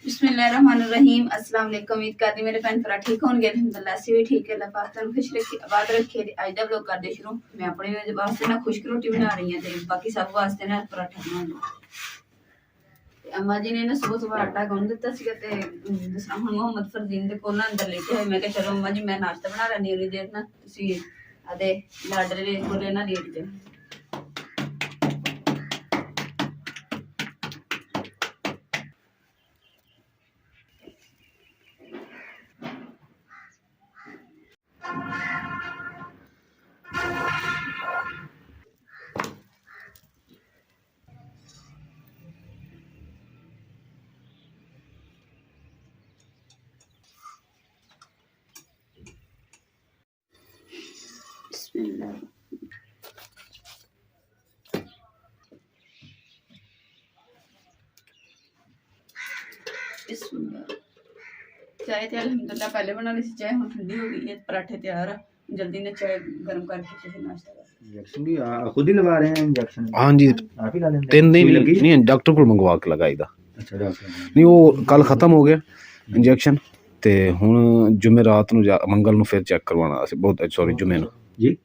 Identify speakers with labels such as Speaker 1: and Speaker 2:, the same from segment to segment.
Speaker 1: बिस्मिल्लाहिर्रहमानिर्रहीम। अस्सलाम वालेकुम। उम्मीद करदी मेरे भैन भरा ठीक होंगे। अल्हम्दुलिल्लाह असीं भी ठीक है। अल्लाह पाक तुहानूं खुश रखे, आबाद रखे। अज दा व्लॉग करदे शुरू। मैं अपने वास्ते ना खुश्क रोटी बना रही हूं ते बाकी सब वास्ते ना पराठा बना रही हूं। अम्मा जी ने ना सुबह सुबह आटा गुन दित्ता सीगा ते जिस तरह हुण मोहम्मद फरदीन दे कोल ना अंदर लेटे होए, मैं कहा चलो अम्मा जी मैं नाश्ता बना लैंदी उन्नी देर ना तुसीं आदे लाडले कोले ना लेट जाओ। बिस्मिल्लाह। चाय तो अल्हम्दुलिल्लाह पहले बना ली सी, चाय हुण ठंडी हो गई है, पराठे तैयार है। जल्दी ने चाय गर्म करके फिर नाश्ता कर।
Speaker 2: इंजेक्शन भी खुद ही लगा रहे हैं इंजेक्शन?
Speaker 3: हाँ जी,
Speaker 2: आप ही ला लेंगे?
Speaker 3: 3 दिन नहीं डॉक्टर को मंगवा के लगाई दा।
Speaker 2: अच्छा डॉक्टर
Speaker 3: नहीं वो कल खत्म हो गया इंजेक्शन ते हुण जुमे रात नूं मंगल नूं फिर चेक करवाना सी। बहुत सॉरी जुमे नूं
Speaker 2: जी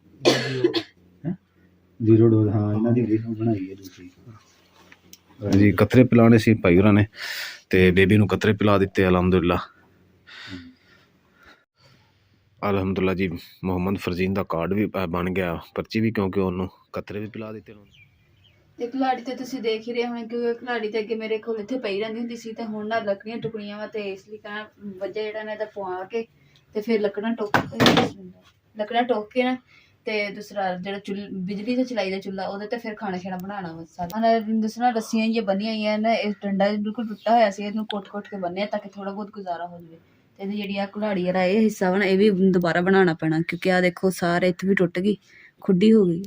Speaker 2: जीरो डोज। हाँ इन्हां दी वीडियो बनाई है दूसरी
Speaker 3: जी। कतरे पिलाने सी भाई होरां ने ते बेबी नूं कतरे पिला दित्ते अल्हम्दुलिल्लाह। अल्हम्दुलिल्लाह जी मोहम्मद फरजीन दा कार्ड भी बन गया, पर्ची भी, क्योंकि उन्होंने कतरे भी पिला दिते।
Speaker 1: ते खलाड़ी तो तुसीं देख ही रहे होने, क्योंकि खलाड़ी तो अगे मेरे कोल इत्थे पई रहिंदी हुंदी सी ते हुण ना लकड़ियां टुकड़ियां वा ते इसलिए कहना वजह जेहड़ा ना इहदा पवा के ते फिर लकड़ां टोक के ना ते दूसरा जेहड़ा बिजली से चलाई दा चुल्हा ओहदे ते फिर खाना शाना बनाना वा सारा। दूसरा रस्सियां ये बनी हुई हैं ना, इस डंडा बिल्कुल टुटा होया सी, इहनूं कोट के बन्ने ताकि थोड़ा बहुत गुजारा हो जाए। ते जेहड़ी आ कुल्हाड़ी दा एह हिस्सा वा ना एह भी दोबारा बनाना पैना, क्योंकि आ देखो सारे इत्थे भी टुट गई, खुड्डी हो गई।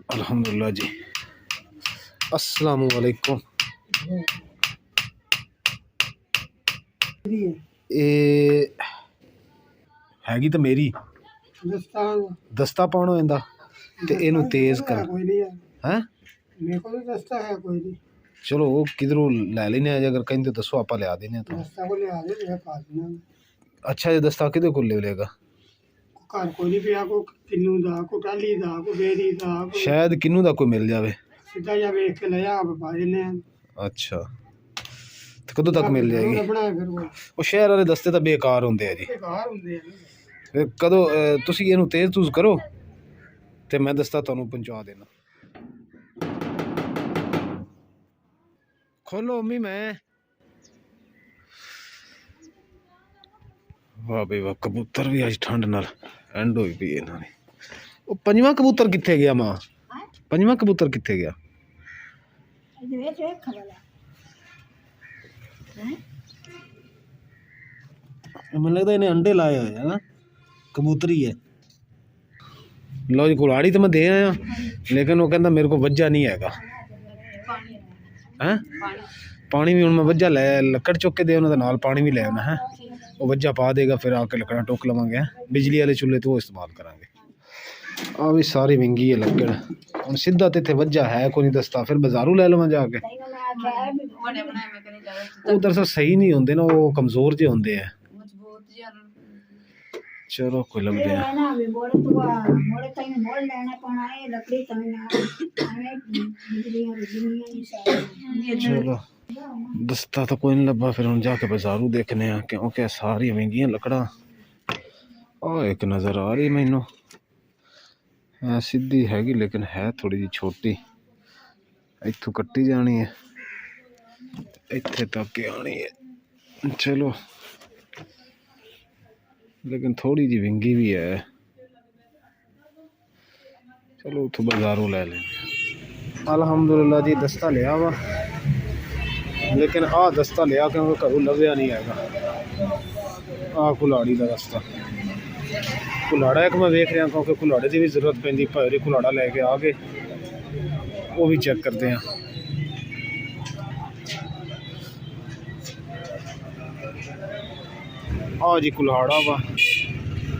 Speaker 3: अल्हम्दुलिल्लाह जी। अस्सलाम वालेकुम। ਇਹ ਹੈਗੀ ਤਾਂ ਮੇਰੀ ਦਸਤਾ ਪਾਉਣ ਹੋ ਜਾਂਦਾ ਤੇ ਇਹਨੂੰ ਤੇਜ਼ ਕਰ ਹੈ।
Speaker 4: ਮੇਰੇ ਕੋਲ ਦਸਤਾ ਹੈ ਕੋਈ ਨਹੀਂ।
Speaker 3: ਚਲੋ ਉਹ ਕਿਧਰੋਂ ਲੈ ਲੈਨੇ ਆ, ਜੇ ਅਗਰ ਕਹਿੰਦੇ ਦੱਸੋ ਆਪਾਂ ਲਿਆ ਦੇਨੇ ਆ ਤਾਂ।
Speaker 4: ਦਸਤਾ ਕੋ ਲਿਆ ਦੇ ਮੈਂ ਪਾ ਦੇਣਾ।
Speaker 3: ਅੱਛਾ ਇਹ ਦਸਤਾ ਕਿਹਦੇ ਕੋਲ ਲੈ ਲੇਗਾ?
Speaker 4: ਘਰ ਕੋਈ ਨਹੀਂ ਪਿਆ, ਕੋ ਕਿੰਨੂ ਦਾ, ਕੋ ਟਾਲੀ ਦਾ, ਕੋ ਬੇਰੀ ਦਾ,
Speaker 3: ਸ਼ਾਇਦ ਕਿੰਨੂ ਦਾ ਕੋਈ ਮਿਲ ਜਾਵੇ।
Speaker 4: ਸਿੱਧਾ ਜਾ ਵੇਖ ਕੇ ਲਿਆ ਆਪ ਪਾ ਦੇਣੇ ਆ।
Speaker 3: ਅੱਛਾ ਤੇ ਕਦੋਂ ਤੱਕ ਮਿਲ ਜਾਏਗੀ?
Speaker 4: ਲੱਭਣਾ ਫਿਰ
Speaker 3: ਉਹ ਸ਼ਹਿਰ ਵਾਲੇ ਦਸਤੇ ਤਾਂ ਬੇਕਾਰ ਹੁੰਦੇ ਆ ਜੀ।
Speaker 4: ਬੇਕਾਰ ਹੁੰਦੇ ਆ।
Speaker 3: ਫਿਰ ਕਦੋਂ ਤੁਸੀਂ ਇਹਨੂੰ ਤੇਜ਼ ਤੂਜ਼ ਕਰੋ ਤੇ ਮੈਂ ਦਸਤਾ ਤੁਹਾਨੂੰ ਪਹੁੰਚਾ ਦੇਣਾ। खोलो अम्मी मैं। वाह बे वाह, कबूतर भी अज ठंड नाल एंड होई पई इन्हां ने। ओ पंजवां कबूतर कित्थे गया मां? पंजवां कबूतर कित्थे गया? मैनूं लगदा इन्हें अंडे लाए होए है ना, कबूतरी है। लो जी कुल्हाड़ी तो मैं दे आया, लेकिन वो कहंदा मेरे को वज्जा नहीं हैगा। हैं पानी भी हूँ मैं वज्जा लै लकड़ चुक के दे उन्होंने नाल पानी भी लै आना है, वो वज्जा पा देगा, फिर आके लकड़ा टोक लवांगे। बिजली वाले चूल्हे तो वो इस्तेमाल करांगे। आ भी सारी विंगी है लकड़। हम सीधा तो इतने वज्जा है कोई नहीं दसता, फिर बाजारू लै लवां जाके। वो दरअसल सही नहीं होंगे ना, वो कमजोर जे होंगे है। चलो कोई लभदे हैं। चलो दस्ता तो कोई नहीं लभा, फिर हम जाके बाजारू देखने हैं, क्योंकि सारी महंगियां लकड़ा। और एक नज़र आ रही मैनू सीधी हैगी, लेकिन है थोड़ी जी छोटी। इत्थों कट्टी जानी है, इत्थे तक आनी है। चलो लेकिन थोड़ी जी विंगी भी है। चलो उतो बाजारों ले लेंगे। अल्हम्दुलिल्लाह जी दस्ता लिया वा, लेकिन आ दस्ता लिया क्योंकि घरों लभ्या नहीं है। आ कुल्हाड़ी का दस्ता, कुल्हाड़ा एक मैं वेख रहा, क्योंकि कुल्हाड़े की भी जरूरत पैंदी। भाई कुल्हाड़ा लैके आ गए, वो भी चेक करते हैं। आ जी कुल्हाड़ा वा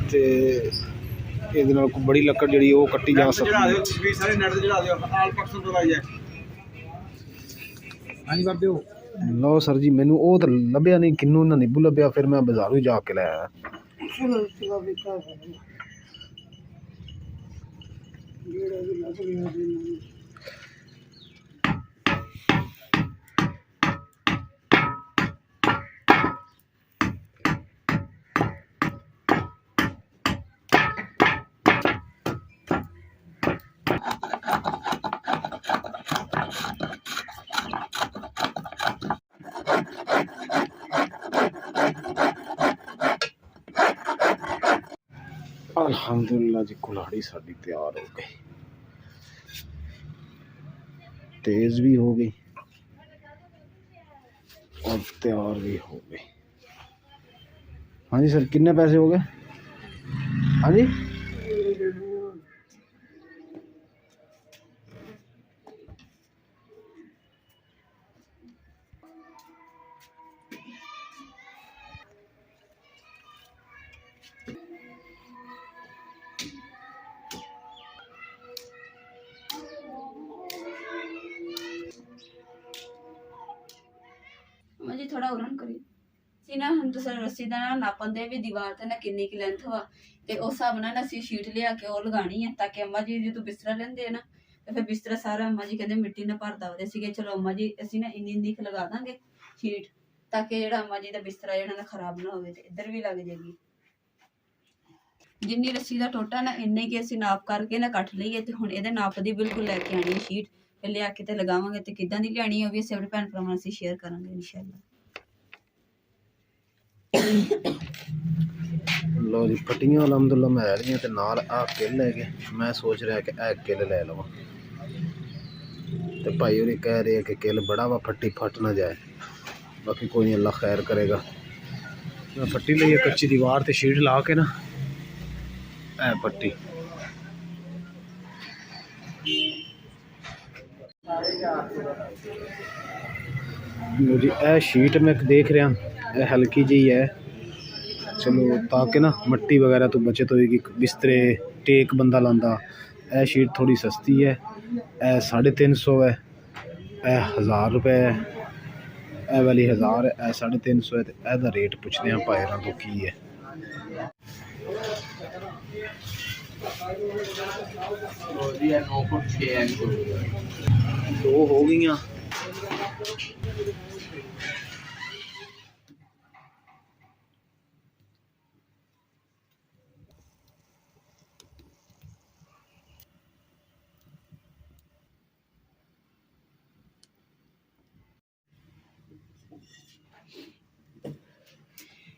Speaker 3: ते ਇਹਦੇ ਨਾਲ ਕੋਈ ਬੜੀ ਲੱਕੜ ਜਿਹੜੀ ਉਹ ਕੱਟੀ ਜਾ ਸਕਦੀ ਹੈ।
Speaker 4: ਤਸਵੀਰ ਸਾਰੇ ਨੈਟ ਤੇ ਚੜਾ ਦਿਓ, ਆਲ ਪਾਕਿਸਤਾਨ ਤੋਂ ਆਈ ਹੈ। ਹਾਂਜੀ ਬਾਬਿਓ
Speaker 3: ਲਓ ਸਰ ਜੀ, ਮੈਨੂੰ ਉਹ ਤਾਂ ਲੱਭਿਆ ਨਹੀਂ, ਕਿੰਨੂ ਨਾ ਨਿੱਬੂ ਲੱਭਿਆ, ਫਿਰ ਮੈਂ ਬਾਜ਼ਾਰੋਂ ਜਾ ਕੇ ਲੈ ਆਇਆ।
Speaker 4: ਚਲੋ ਚਲੋ ਵੀ ਕਰ ਜਿਹੜਾ ਵੀ ਲੱਗ ਗਿਆ ਜੀ ਮੈਨੂੰ।
Speaker 3: अल्हम्दुलिल्लाह जी, कुल्हाड़ी साड़ी तैयार हो गई, तेज भी हो गई और तैयार भी हो गई। हाँ जी सर, कितने पैसे हो गए? हाँ जी,
Speaker 1: ਅਮਾ ਜੀ ਥੋੜਾ ਉਰਨ ਕਰੀ ਸੀ ਨਾ। ਹੁਣ ਤੁਸੀਂ ਰੱਸੀ ਦਾ ਨਾ ਨਾਪਣ ਦੇ ਵੀ ਦੀਵਾਰ ਤੇ ਨਾ ਕਿੰਨੀ ਕੀ ਲੈਂਥ ਵਾ, ਤੇ ਉਸ ਹਿਸਾਬ ਨਾਲ ਅਸੀਂ ਸ਼ੀਟ ਲਿਆ ਕੇ ਉਹ ਲਗਾਣੀ ਹੈ, ਤਾਂ ਕਿ ਅੰਮਾ ਜੀ ਜਦੋਂ ਬਿਸਤਰਾ ਲੈਂਦੇ ਆ ਨਾ, ਤੇ ਫਿਰ ਬਿਸਤਰਾ ਸਾਰਾ ਅੰਮਾ ਜੀ ਕਹਿੰਦੇ ਮਿੱਟੀ ਨਾਲ ਭਰਦਾ ਉਹਦੇ ਸੀਗੇ। ਚਲੋ ਅੰਮਾ ਜੀ ਅਸੀਂ ਨਾ ਇੰਨੀ ਕੁ ਲਗਾ ਦਾਂਗੇ ਸ਼ੀਟ, ਤਾਂ ਕਿ ਜਿਹੜਾ ਅੰਮਾ ਜੀ ਦਾ ਬਿਸਤਰਾ ਜਿਹੜਾ ਨਾ ਖਰਾਬ ਨਾ ਹੋਵੇ, ਤੇ ਇੱਧਰ ਵੀ ਲੱਗ ਜਾਏਗੀ। ਜਿੰਨੀ ਰੱਸੀ ਦਾ ਟੋਟਾ ਨਾ ਇੰਨੇ ਕਿ ਅਸੀਂ ਨਾਪ ਕਰਕੇ ਨਾ ਕੱਟ ਲਈਏ, ਤੇ ਹੁਣ ਇਹਦੇ ਨਾਪ ਦੀ ਬਿਲਕੁਲ ਲੈ ਕੇ ਆਣੀ ਹੈ ਸ਼ੀਟ, ਫਿਰ ਲਿਆ ਕੇ ਤੇ ਲਗਾਵਾਂਗੇ। ਤੇ ਕਿੱਦਾਂ ਦੀ ਲਿਆਣੀ ਉਹ ਵੀ ਅਸੀਂ ਆਪਣੇ ਭੈਣ ਭਰਾਵਾਂ ਨਾਲ ਅਸੀਂ ਸ਼ੇਅਰ ਕਰਾਂਗੇ ਇਨਸ਼ਾਅੱਲਾ।
Speaker 3: लो जी, फटियां अलहमदुल्ला मैं रही ते नाल आ किल है कि मैं सोच रहा कि ए किल ले लवां, ते भाई होरी कह रहे कि किल बड़ा वा, फट्टी फट ना जाए। बाकी कोई नहीं, अल्लाह खैर करेगा। मैं फट्टी ली कच्ची दीवार ते शीट ला के ना, ए पट्टी जी, ए शीट मैं देख रहा, ए हल्की जी है। चलो ताकि ना मिट्टी वगैरह तो बचत होएगी। बिस्तरे टेक बंदा लांदा, ए शीट थोड़ी सस्ती है, ए 350 है, ए 1000 रुपये है, ए वाली 1000 है, ए 350 है। तो एदा रेट पुछते हैं भाईरां तो की है। दो हो गई।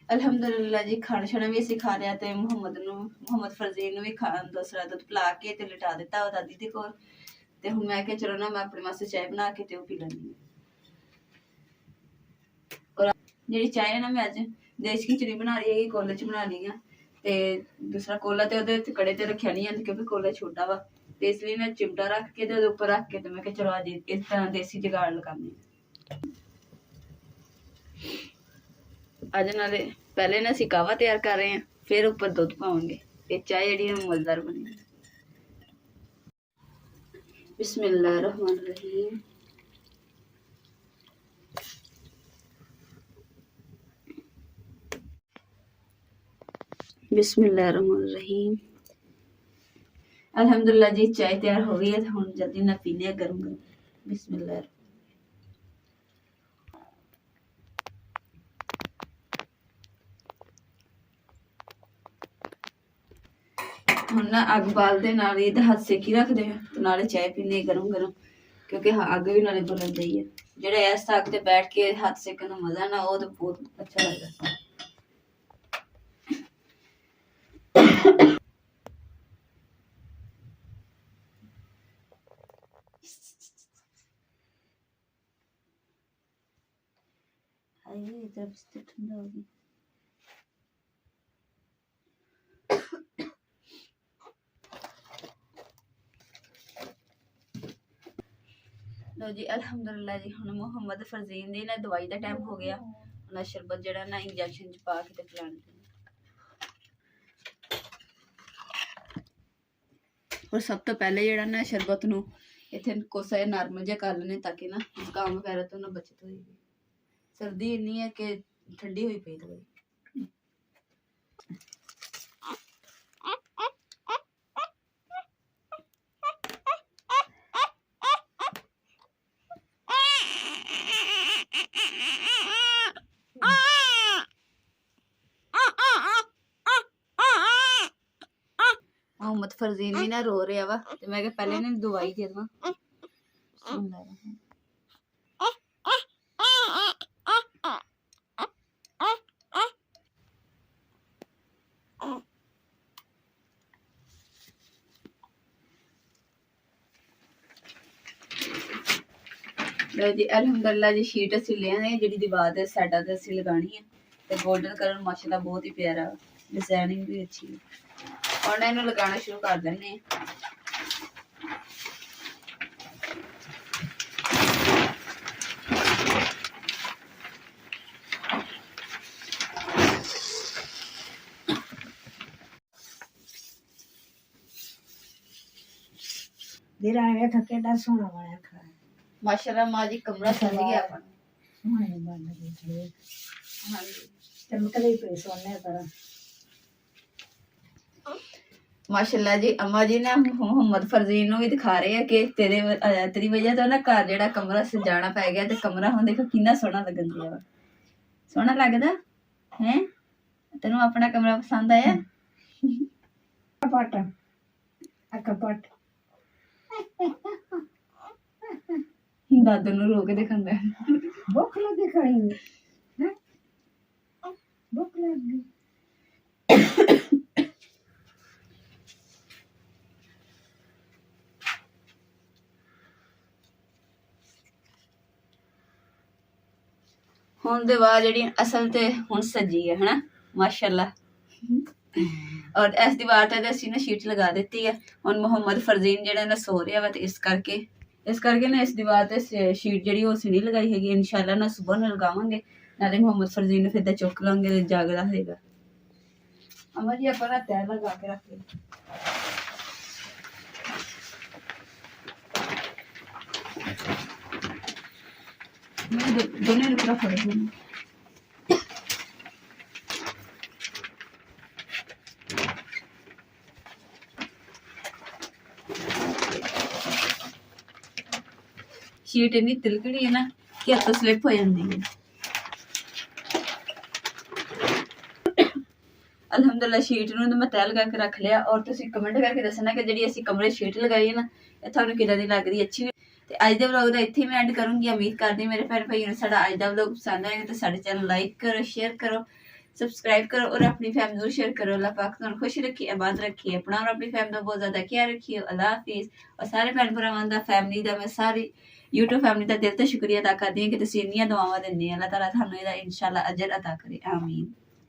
Speaker 1: ਅਲਹਮਦੁਲਿਲਾ ਜੀ, ਖਾਣਾ ਛਾਣਾ ਵੀ ਅਸੀਂ ਖਾ ਲਿਆ, ਤੇ ਮੁਹੰਮਦ ਫਰਜ਼ੀਨ ਨੂੰ ਵੀ ਖਾਣ ਦੂਸਰਾ ਦੁੱਧ ਪਿਲਾ ਕੇ ਤੇ ਲਿਟਾ ਦਿੱਤਾ ਉਹ ਦਾਦੀ ਦੇ ਕੋਲ। ਤੇ ਹੁਣ ਮੈਂ ਕਿਹਾ ਚਲੋ ਨਾ ਮੈਂ ਆਪਣੇ ਵਾਸਤੇ ਚਾਹ ਬਣਾ ਕੇ ਤੇ ਉਹ ਪੀ ਲੈਂਦੀ ਹਾਂ। ਔਰ ਜਿਹੜੀ ਚਾਹ ਹੈ ਨਾ, ਮੈਂ ਅੱਜ ਦੇਸ਼ ਖਿਚੜੀ ਬਣਾ ਰਹੀ ਹੈਗੀ, ਕੋਲੇ 'ਚ ਬਣਾ ਲਈ ਆ। ਤੇ ਦੂਸਰਾ ਕੋਲਾ ਤੇ ਉਹਦੇ ਕੜੇ ਤੇ ਰੱਖਿਆ ਨਹੀਂ ਜਾਂਦਾ, ਕਿਉਂਕਿ ਕੋਲਾ ਛੋਟਾ ਵਾ, ਤੇ ਇਸ ਲਈ ਮੈਂ ਚਿਮਟਾ ਰੱਖ ਕੇ ਤੇ ਉਹਦੇ ਉੱਪਰ ਰੱਖ ਕੇ ਤੇ ਮੈਂ ਕਿਹਾ ਚਲੋ ਅੱਜ ਇਸ ਤਰ੍ਹਾਂ ਦੇਸੀ ਜੁਗਾੜ ਲਗਾਉਂਦੇ ਹਾਂ। ਅੱਜ ਨਾਲੇ ਪਹਿਲੇ ਨਾ ਅਸੀਂ ਕਾਹਵਾ ਤਿਆਰ ਕਰ ਰਹੇ ਹਾਂ, ਫਿਰ ਉੱਪਰ ਦੁੱਧ ਪਾਵਾਂਗੇ, ਤੇ ਚਾਹ ਜਿਹੜੀ ਹੈ ਮਜ਼ੇਦਾਰ ਬਣੀ। ਬਿਸਮਿल्लाह रहमान रहीम। बिस्मिल्लाह रहमान रहीम। अल्हम्दुलिल्लाह जी, चाय तैयार हो गई है, हम जल्दी ना पीने गर्म गर्म। बिस्मिल्लाह। ਹੁਣ ਨਾ ਅੱਗ ਬਾਲਦੇ ਨਾਲ ਇਹਦਾ ਹੱਥ ਸੇਕੀ ਰੱਖਦੇ ਆ, ਤੇ ਨਾਲੇ ਚਾਹ ਪੀਨੇ ਗਰਮ ਗਰਮ, ਕਿਉਂਕਿ ਅੱਗ ਵੀ ਨਾਲੇ ਬਲਣ ਦਈ ਹੈ। ਜਿਹੜਾ ਇਸ ਤੱਕ ਤੇ ਬੈਠ ਕੇ ਹੱਥ ਸੇਕਣ ਦਾ ਮਜ਼ਾ ਨਾ, ਉਹ ਤਾਂ ਬਹੁਤ ਅੱਛਾ ਲੱਗਦਾ। ਹਾਏ ਜਬ ਸੇ ਠੰਡਾ ਹੋ ਗਈ। लो जी, अल्हम्दुलिल्लाह जी, हुण मुहम्मद फरजीन दी ना दवाई दा टाइम हो गया। उन्हें शरबत जड़ा ना इंजैक्शन च पा के ते पिलाने। और सब तो पहले जड़ा ना शरबत नूं इत्थे कोसा जिहा नॉर्मल जिहा कर लैने, ताकि ना जुकाम वगैरह तो ना बचत होएगी। ਸਰਦੀ ਇੰਨੀ ਹੈ ਕਿ ਠੰਡੀ ਹੋਈ ਪਈ ਥੋੜੀ। ਮੁਹੰਮਦ ਫਰਜ਼ੀਨ ਵੀ ਨਾ ਰੋ ਰਿਹਾ ਵਾ ਤੇ ਮੈਂ ਕਿਹਾ ਪਹਿਲੇ ਇਹਨੂੰ ਦਵਾਈ ਦੇ ਦੇਵਾਂ। ਲਓ ਜੀ ਅਲਹਮਦੁਲਿਲਾ ਜੀ ਸ਼ੀਟ ਅਸੀਂ ਲੈ ਆਏ ਜਿਹੜੀ ਦੀਵਾਰ ਦੇ ਸਾਈਡਾਂ ਤੇ ਅਸੀਂ ਲਗਾਣੀ ਹੈ ਤੇ 골ਡਨ ਕਲਰ ਮਾਸ਼ਾਅੱਲਾ ਬਹੁਤ ਹੀ ਪਿਆਰਾ ਡਿਜ਼ਾਈਨਿੰਗ ਵੀ ਅੱਛੀ ਹੈ। ਹੁਣ ਇਹਨੂੰ ਲਗਾਉਣਾ ਸ਼ੁਰੂ ਕਰ ਦਿੰਦੇ ਹਾਂ।
Speaker 5: ਦੇਰਾ ਵੇਖ ਕਿੱਡਾ ਸੋਹਣਾ ਬਣਿਆ ਖਾ
Speaker 1: ਮਾਸ਼ਾਅੱਲਾ ਮਾਂ ਜੀ ਕਮਰਾ ਸਜ ਗਿਆ ਆਪਣਾ।
Speaker 5: ਸੋਹਣੇ ਬਣ ਗਏ ਥੇ
Speaker 1: ਹਾਂਜੀ
Speaker 5: ਚਮਕਦੇ ਹੀ ਪਏ ਸੋਨੇ ਤਰ੍ਹਾਂ।
Speaker 1: ਮਾਸ਼ਾਅੱਲਾ ਜੀ ਅਮਾ ਜੀ ਨਾ ਮੁਹੰਮਦ ਫਰਜ਼ੀਨ ਨੂੰ ਵੀ ਦਿਖਾ ਰਹੇ ਆ ਕਿ ਤੇਰੀ ਵਜ੍ਹਾ ਤੋਂ ਨਾ ਘਰ ਜਿਹੜਾ ਕਮਰਾ ਸਜਾਣਾ ਪੈ ਗਿਆ ਤੇ ਕਮਰਾ ਹੁਣ ਦੇਖੋ ਕਿੰਨਾ ਸੋਹਣਾ ਲੱਗਣ ਦਿਆ ਵਾ। ਸੋਹਣਾ ਲੱਗਦਾ ਹੈ? ਤੈਨੂੰ ਆਪਣਾ ਕਮਰਾ ਪਸੰਦ ਆਇਆ?
Speaker 5: ਕਪਟ ਆ ਕਪਟ
Speaker 1: ਦਾਦੂ ਨੂੰ ਰੋ ਕੇ ਦਿਖਾਉਂਦਾ।
Speaker 5: ਭੁੱਖ ਲੱਗੀ ਖਾਈ ਹੈ ਭੁੱਖ ਲੱਗੀ।
Speaker 1: ਹੁਣ ਦੀਵਾਰ ਜਿਹੜੀ ਅਸਲ ਤੇ ਹੁਣ ਸਜੀ ਹੈ ਹਨਾ ਮਾਸ਼ਾਅੱਲਾ। ਔਰ ਇਸ ਦੀਵਾਰ ਤੇ ਅਸੀਂ ਨਾ ਸ਼ੀਟ ਲਗਾ ਦਿੱਤੀ ਹੈ। ਹੁਣ ਮੁਹੰਮਦ ਫਰਜ਼ੀਨ ਜਿਹੜਾ ਨਾ ਸੋ ਰਿਹਾ ਵਾ ਤੇ ਇਸ ਕਰਕੇ ਨਾ ਇਸ ਦੀਵਾਰ ਤੇ ਸ਼ੀਟ ਜਿਹੜੀ ਉਹ ਅਸੀਂ ਨਹੀਂ ਲਗਾਈ ਹੈਗੀ। ਇਨਸ਼ਾਅੱਲਾ ਨਾ ਸਵੇਰ ਨੂੰ ਲਗਾਵਾਂਗੇ ਨਾਲੇ ਮੁਹੰਮਦ ਫਰਜ਼ੀਨ ਨੂੰ ਫਿਰ ਤਾਂ ਚੁੱਕ ਲਾਂਗੇ ਤੇ ਜਾਗਦਾ ਹੋਏਗਾ। ਅਮਰ ਜੀ ਆਪਾਂ ਨਾ ਤੈਅ ਲਗਾ ਕੇ ਰੱਖ ਲਈ। मैं दोनों रुपया फड़े हूँ। शीट इन्नी तिलकड़ी है ना कि हथ स्लिप हो जाती है। अलहमदुलिल्लाह शीट नूं मैं तैह लगा के रख लिया और तुसीं कमेंट करके दसना कि जिहड़ी असीं कमरे शीट लगाई है ना ये तुहानूं किदां दी लगदी अच्छी। ਤੇ ਅੱਜ ਦੇ ਵਲੌਗ ਦਾ ਇੱਥੇ ਮੈਂ ਐਂਡ ਕਰੂੰਗੀ। ਉਮੀਦ ਕਰਦੀ ਮੇਰੇ ਭੈਣ ਭਾਈਆਂ ਨੂੰ ਸਾਡਾ ਅੱਜ ਦਾ ਵਲੌਗ ਪਸੰਦ ਆਏਗਾ ਤਾਂ ਸਾਡੇ ਚੈਨਲ ਲਾਈਕ ਕਰੋ, ਸ਼ੇਅਰ ਕਰੋ, ਸਬਸਕ੍ਰਾਈਬ ਕਰੋ ਔਰ ਆਪਣੀ ਫੈਮਿਲੀ ਨੂੰ ਸ਼ੇਅਰ ਕਰੋ। ਅੱਲਾਹ ਪਾਕ ਤੁਹਾਨੂੰ ਖੁਸ਼ ਰੱਖੇ, ਆਬਾਦ ਰੱਖੇ, ਆਪਣਾ ਔਰ ਆਪਣੀ ਫੈਮਿਲੀ ਦਾ ਬਹੁਤ ਜ਼ਿਆਦਾ ਖਿਆਲ ਰੱਖਿਓ। ਅੱਲਾਹ ਹਾਫਿਜ਼। ਔਰ ਸਾਰੇ ਭੈਣ ਭਰਾਵਾਂ ਦਾ ਫੈਮਿਲੀ ਦਾ ਮੈਂ ਸਾਰੀ YouTube ਫੈਮਿਲੀ ਦਾ ਦਿਲ ਤੋਂ ਸ਼ੁਕਰੀਆ ਅਦਾ ਕਰਦੀ ਹਾਂ ਕਿ ਤੁਸੀਂ ਇੰਨੀਆਂ ਦੁਆਵਾਂ ਦਿੰਦੇ ਆ। ਅੱਲਾਹ ਤਾਲਾ ਤੁਹਾਨੂੰ ਇਹਦਾ ਇਨਸ਼ਾਅੱਲਾ ਅਜਰ ਅਤਾ ਕਰੇ। ਆਮੀਨ।